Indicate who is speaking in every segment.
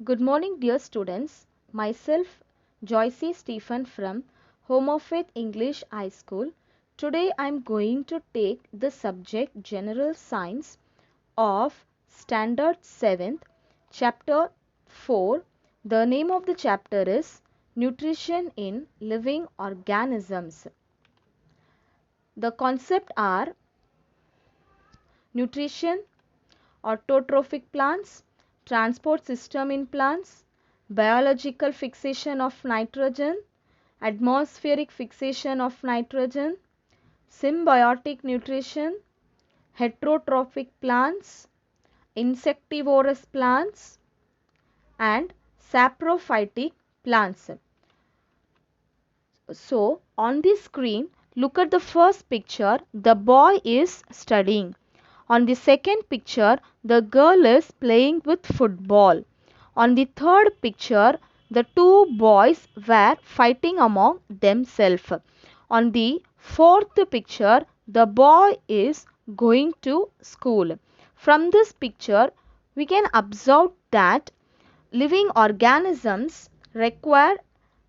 Speaker 1: Good morning, dear students. Myself, Joycey Stephen from Home of Faith English High School. Today I am going to take the subject General Science of Standard 7th, Chapter 4. The name of the chapter is Nutrition in Living Organisms. The concepts are nutrition, autotrophic plants, transport system in plants, biological fixation of nitrogen, atmospheric fixation of nitrogen, symbiotic nutrition, heterotrophic plants, insectivorous plants, and saprophytic plants. So, on the screen, look at the first picture. The boy is studying. On the second picture, the girl is playing with football. On the third picture, the two boys were fighting among themselves. On the fourth picture, the boy is going to school. From this picture, we can observe that living organisms require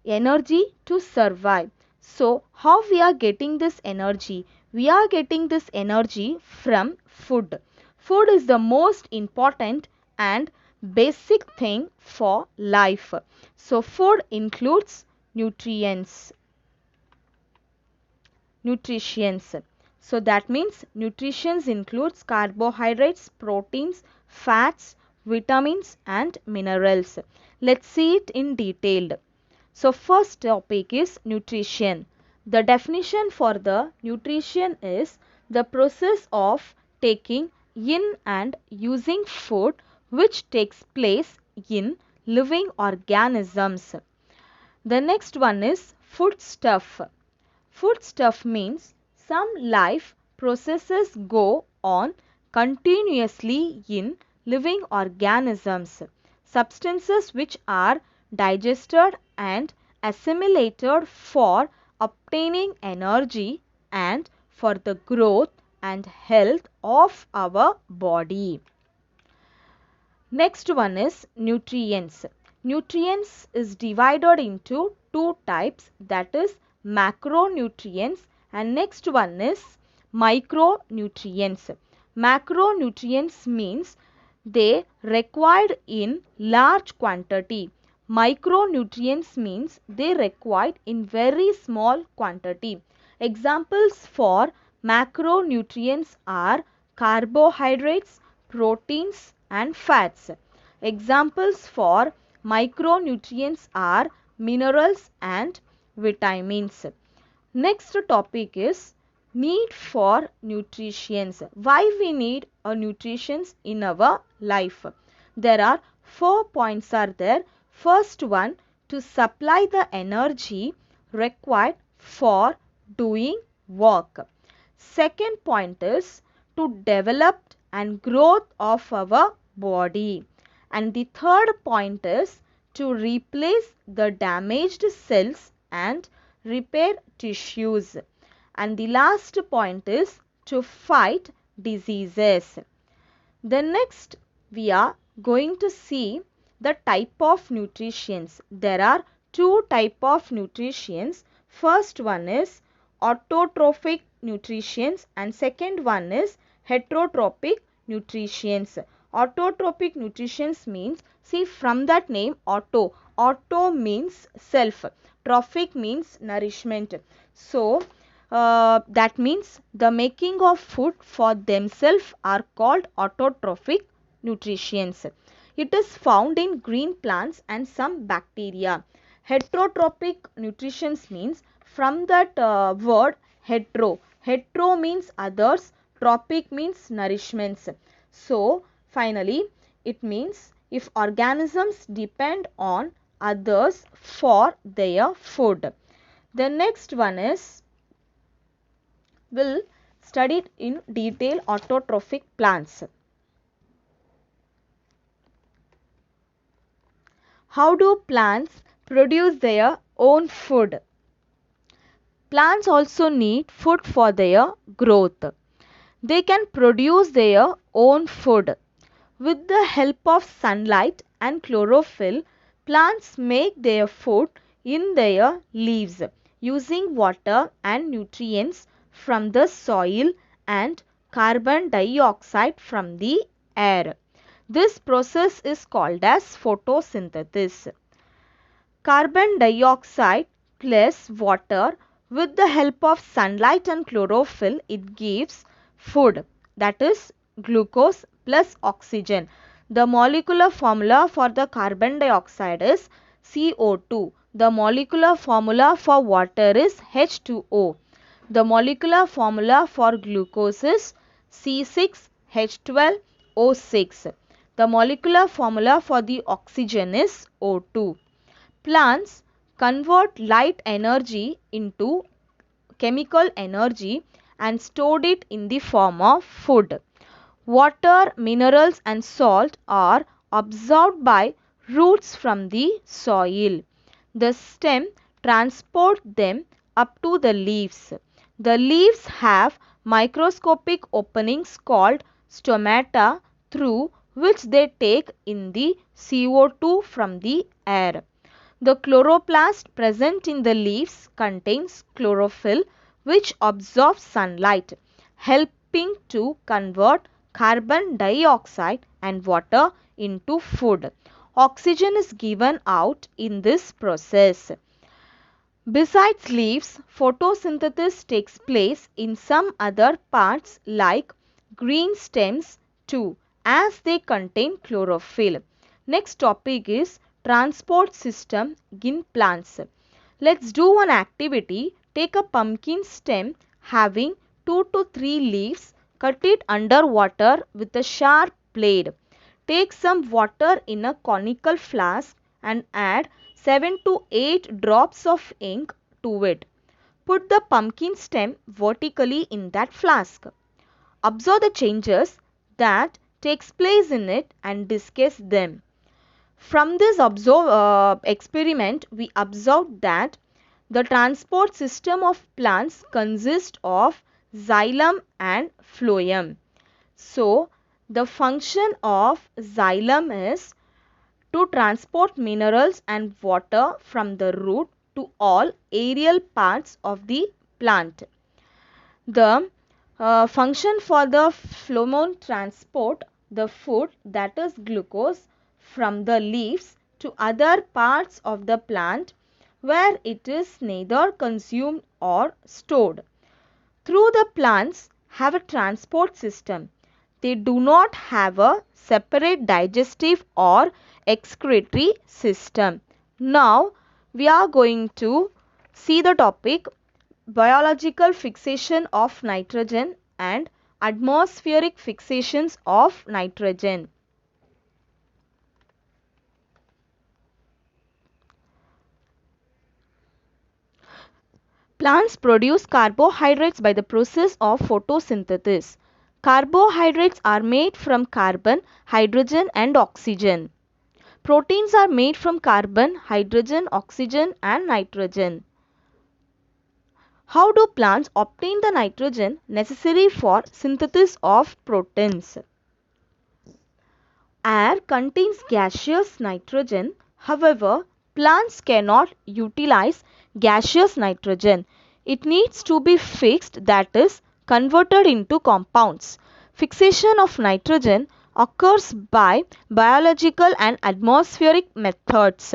Speaker 1: energy to survive. So, how we are getting this energy? We are getting this energy from food. Food is the most important and basic thing for life. So, food includes nutrients. So, that means nutrition includes carbohydrates, proteins, fats, vitamins and minerals. Let's see it in detail. So, first topic is nutrition. The definition for the nutrition is the process of taking in and using food which takes place in living organisms. The next one is foodstuff. Foodstuff means some life processes go on continuously in living organisms. Substances which are digested and assimilated for obtaining energy and for the growth and health of our body. Next one is nutrients. Nutrients is divided into two types, that is macronutrients, and next one is micronutrients. Macronutrients means they required in large quantity. Micronutrients means they required in very small quantity. Examples for macronutrients are carbohydrates, proteins and fats. Examples for micronutrients are minerals and vitamins. Next topic is need for nutrition. Why we need a nutrition in our life? There are 4 points are there. First one, to supply the energy required for doing work. Second point is to develop and growth of our body. And the third point is to replace the damaged cells and repair tissues. And the last point is to fight diseases. The next we are going to see the type of nutrition. There are two type of nutrition. First one is autotrophic nutrition and second one is heterotrophic nutrition. Autotrophic nutrition means, see from that name auto means self, trophic means nourishment. So that means the making of food for themselves are called autotrophic nutrition. It is found in green plants and some bacteria. Heterotrophic nutrition means from that word hetero means others, tropic means nourishments. So finally it means if organisms depend on others for their food. The next one is, will study in detail autotrophic plants. How do plants produce their own food? Plants also need food for their growth. They can produce their own food with the help of sunlight and chlorophyll, plants make their food in their leaves using water and nutrients from the soil and carbon dioxide from the air. This process is called as photosynthesis. Carbon dioxide plus water, with the help of sunlight and chlorophyll, it gives food, that is glucose plus oxygen. The molecular formula for the carbon dioxide is CO2. The molecular formula for water is H2O. The molecular formula for glucose is C6H12O6. The molecular formula for the oxygen is O2. Plants convert light energy into chemical energy and stored it in the form of food. Water, minerals and salt are absorbed by roots from the soil. The stem transport them up to the leaves. The leaves have microscopic openings called stomata through which they take in the CO2 from the air. The chloroplast present in the leaves contains chlorophyll, which absorbs sunlight, helping to convert carbon dioxide and water into food. Oxygen is given out in this process. Besides leaves, photosynthesis takes place in some other parts like green stems too, as they contain chlorophyll. Next topic is transport system in plants. Let's do one activity. Take a pumpkin stem having 2 to 3 leaves, cut it under water with a sharp blade. Take some water in a conical flask and add 7 to 8 drops of ink to it. Put the pumpkin stem vertically in that flask. Observe the changes that takes place in it and discuss them. From this experiment, we observed that the transport system of plants consists of xylem and phloem. So, the function of xylem is to transport minerals and water from the root to all aerial parts of the plant. The function for the phloem transport the food, that is glucose, from the leaves to other parts of the plant where it is neither consumed or stored. Through the plants have a transport system. They do not have a separate digestive or excretory system. Now we are going to see the topic biological fixation of nitrogen and atmospheric fixations of nitrogen. Plants produce carbohydrates by the process of photosynthesis. Carbohydrates are made from carbon, hydrogen and oxygen. Proteins are made from carbon, hydrogen, oxygen and nitrogen. How do plants obtain the nitrogen necessary for synthesis of proteins? Air contains gaseous nitrogen. However, plants cannot utilize gaseous nitrogen. It needs to be fixed, that is, converted into compounds. Fixation of nitrogen occurs by biological and atmospheric methods.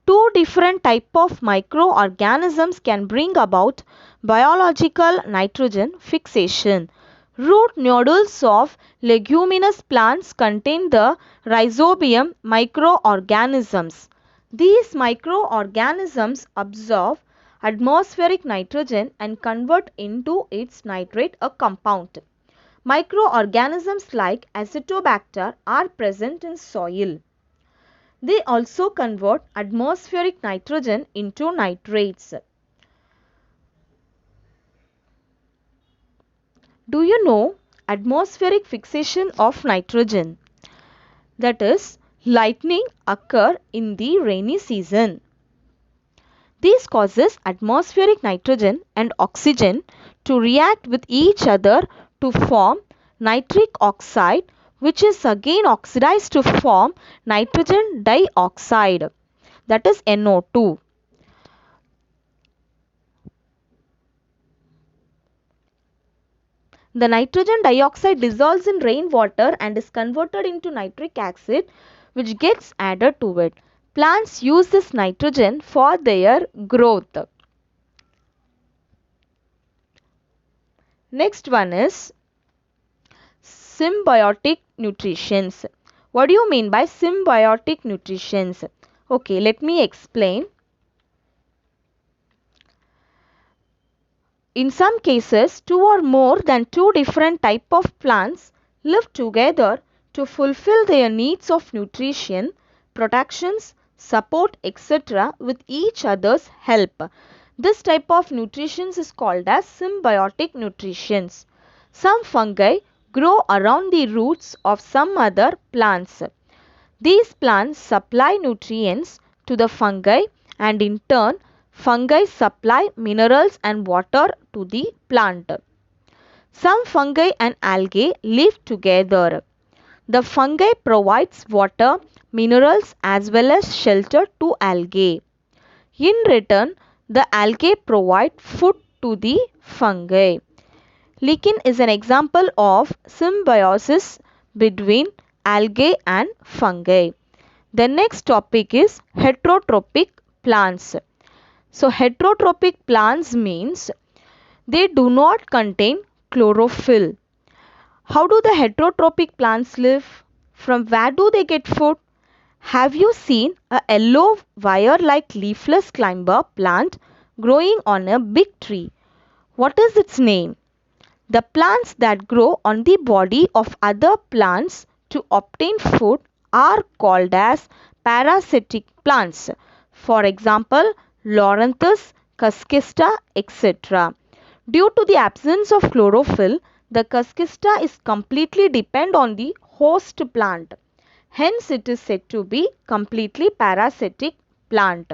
Speaker 1: Two different types of microorganisms can bring about biological nitrogen fixation. Root nodules of leguminous plants contain the rhizobium microorganisms. These microorganisms absorb atmospheric nitrogen and convert into its nitrate a compound. Microorganisms like Acetobacter are present in soil. They also convert atmospheric nitrogen into nitrates. Do you know atmospheric fixation of nitrogen? That is, lightning occur in the rainy season. This causes atmospheric nitrogen and oxygen to react with each other to form nitric oxide, which is again oxidized to form nitrogen dioxide, that is NO2. The nitrogen dioxide dissolves in rainwater and is converted into nitric acid, which gets added to it. Plants use this nitrogen for their growth. Next one is symbiotic nutrition. What do you mean by symbiotic nutrition? Okay, let me explain. In some cases, two or more than two different types of plants live together to fulfill their needs of nutrition, protections, support, etc. with each other's help. This type of nutrition is called as symbiotic nutrition. Some fungi grow around the roots of some other plants. These plants supply nutrients to the fungi, and in turn fungi supply minerals and water to the plant. Some fungi and algae live together. The fungi provides water, minerals as well as shelter to algae. In return, the algae provide food to the fungi. Lichen is an example of symbiosis between algae and fungi. The next topic is heterotrophic plants. So heterotrophic plants means they do not contain chlorophyll. How do the heterotrophic plants live? From where do they get food? Have you seen a yellow wire-like leafless climber plant growing on a big tree? What is its name? The plants that grow on the body of other plants to obtain food are called as parasitic plants. For example, Loranthus, Cusquista, etc. Due to the absence of chlorophyll, the Cusquista is completely dependent on the host plant. Hence, it is said to be completely parasitic plant.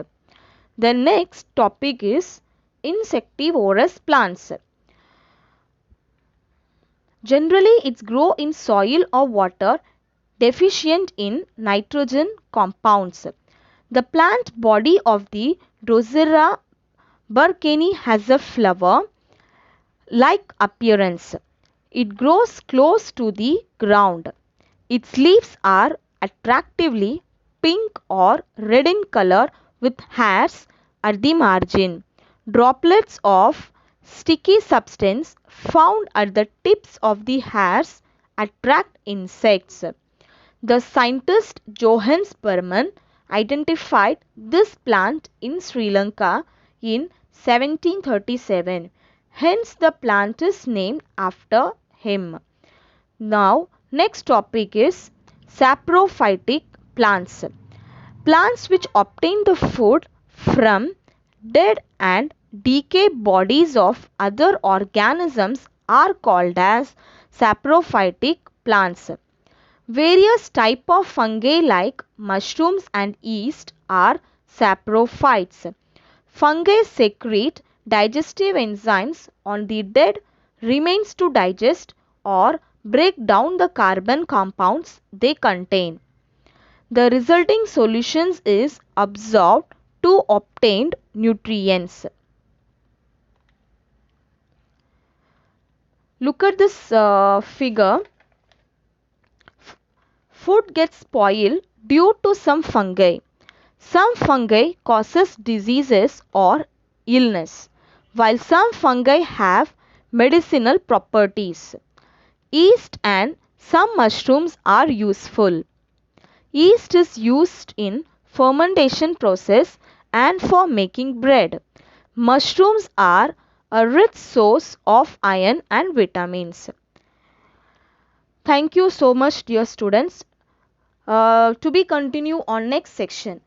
Speaker 1: The next topic is insectivorous plants. Generally, it grows in soil or water deficient in nitrogen compounds. The plant body of the Drosera burkini has a flower-like appearance. It grows close to the ground. Its leaves are attractively pink or red in color with hairs at the margin. Droplets of sticky substance found at the tips of the hairs attract insects. The scientist Johannes Burman identified this plant in Sri Lanka in 1737. Hence, the plant is named after him. Now, next topic is saprophytic plants. Plants which obtain the food from dead and decayed bodies of other organisms are called as saprophytic plants. Various types of fungi like mushrooms and yeast are saprophytes. Fungi secrete digestive enzymes on the dead remains to digest or break down the carbon compounds they contain. The resulting solutions is absorbed to obtained nutrients. Look at this figure. Food gets spoiled due to some fungi. Some fungi causes diseases or illness, while some fungi have medicinal properties. Yeast and some mushrooms are useful. Yeast is used in fermentation process and for making bread. Mushrooms are a rich source of iron and vitamins. Thank you so much, dear students. To be continued on next section.